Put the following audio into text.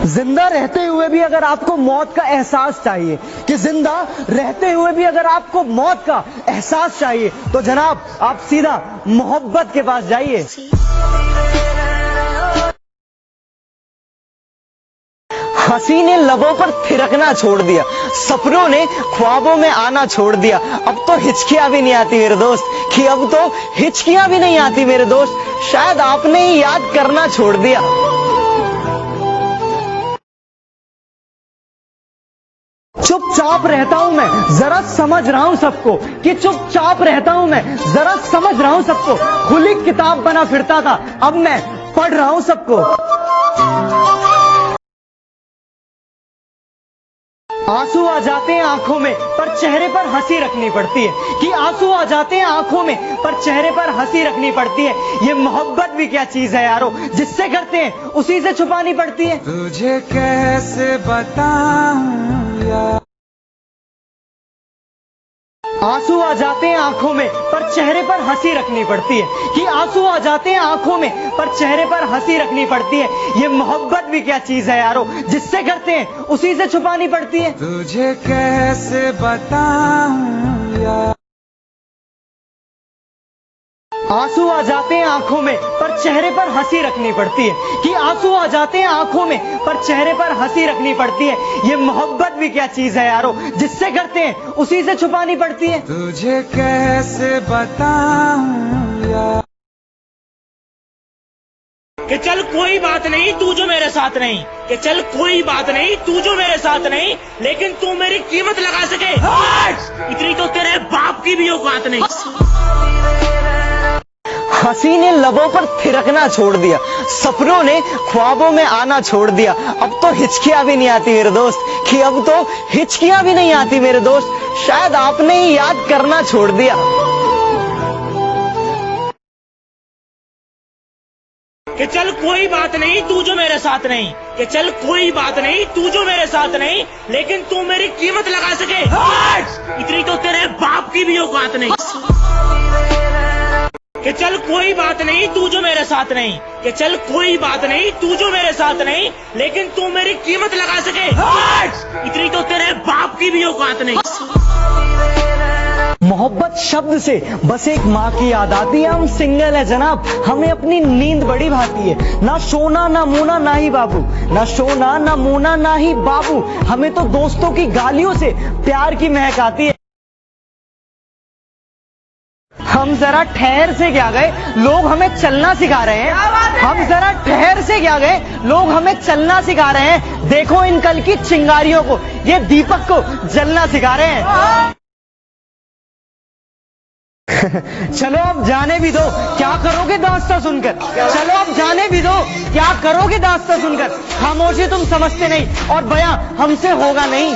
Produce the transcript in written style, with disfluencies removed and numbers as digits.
जिंदा रहते हुए भी अगर आपको मौत का एहसास चाहिए, कि जिंदा रहते हुए भी अगर आपको मौत का एहसास चाहिए, तो जनाब आप सीधा मोहब्बत के पास जाइए। हंसी ने लबों पर थिरकना छोड़ दिया, सपनों ने ख्वाबों में आना छोड़ दिया। अब तो हिचकियां भी नहीं आती मेरे दोस्त, कि अब तो हिचकियां भी नहीं आती मेरे दोस्त, शायद आपने ही याद करना छोड़ दिया। चुपचाप रहता हूं मैं, जरा समझ रहा हूं सबको, कि चुपचाप रहता हूं मैं, जरा समझ रहा हूं सबको। खुली किताब बना फिरता था, अब मैं पढ़ रहा हूं सबको। आंसू आ जाते हैं आंखों में, पर चेहरे पर हंसी रखनी पड़ती है, कि आंसू आ जाते हैं आंखों में, पर चेहरे पर हंसी रखनी पड़ती है। ये मोहब्बत भी क्या चीज है यारो, जिससे करते हैं उसी से छुपानी पड़ती है। तुझे कैसे बताऊं यार। आंसू आ जाते हैं आंखों में, पर चेहरे पर हंसी रखनी पड़ती है, कि आंसू आ जाते हैं आंखों में, पर चेहरे पर हंसी रखनी पड़ती है। ये मोहब्बत भी क्या चीज है यारो, जिससे करते हैं उसी से छुपानी पड़ती है। तुझे कैसे बताऊं यार। आंसू आ जाते हैं आंखों में, पर चेहरे पर हंसी रखनी पड़ती है, कि आंसू आ जाते हैं आंखों में, पर चेहरे पर हंसी रखनी पड़ती है। ये मोहब्बत भी क्या चीज है यारो, जिससे करते हैं उसी से छुपानी पड़ती है। तुझे कैसे बताऊं यार। कि चल कोई बात नहीं तू जो मेरे साथ नहीं, कि चल कोई बात नहीं तू जो मेरे साथ नहीं, लेकिन तू मेरी कीमत लगा सके इतनी तो तेरे बाप की भी औकात नहीं। हंसी ने लबों पर थिरकना छोड़ दिया, सपनों ने ख्वाबों में आना छोड़ दिया। अब तो हिचकियां भी नहीं आती मेरे दोस्त, कि अब तो हिचकियां भी नहीं आती मेरे दोस्त, शायद आपने ही याद करना छोड़ दिया। कि चल कोई बात नहीं तू जो मेरे साथ नहीं, कि चल कोई बात नहीं तू जो मेरे साथ नहीं, लेकिन तू मेरी कीमत लगा सके इतनी तो तेरे बाप की भी औकात नहीं। कि चल कोई बात नहीं तू जो मेरे साथ नहीं, कि चल कोई बात नहीं तू जो मेरे साथ नहीं, लेकिन तू मेरी कीमत लगा सके इतनी तो तेरे बाप की भी औकात नहीं। मोहब्बत शब्द से बस एक माँ की याद आती है। हम सिंगल है जनाब, हमें अपनी नींद बड़ी भाती है। ना सोना ना मोना ना ही बाबू, ना सोना ना मोना ना ही बाबू, हमें तो दोस्तों की गालियों से प्यार की महक आती है। हम जरा ठहर से क्या गए, लोग हमें चलना सिखा रहे हैं। हम जरा ठहर से क्या गए, लोग हमें चलना सिखा रहे हैं। देखो इन कल की चिंगारियों को, ये दीपक को जलना सिखा रहे हैं। चलो अब जाने भी दो, क्या करोगे दास्तां सुनकर। चलो अब जाने भी दो, क्या करोगे दास्तां सुनकर। खामोशी तुम समझते नहीं और बयां हमसे होगा नहीं।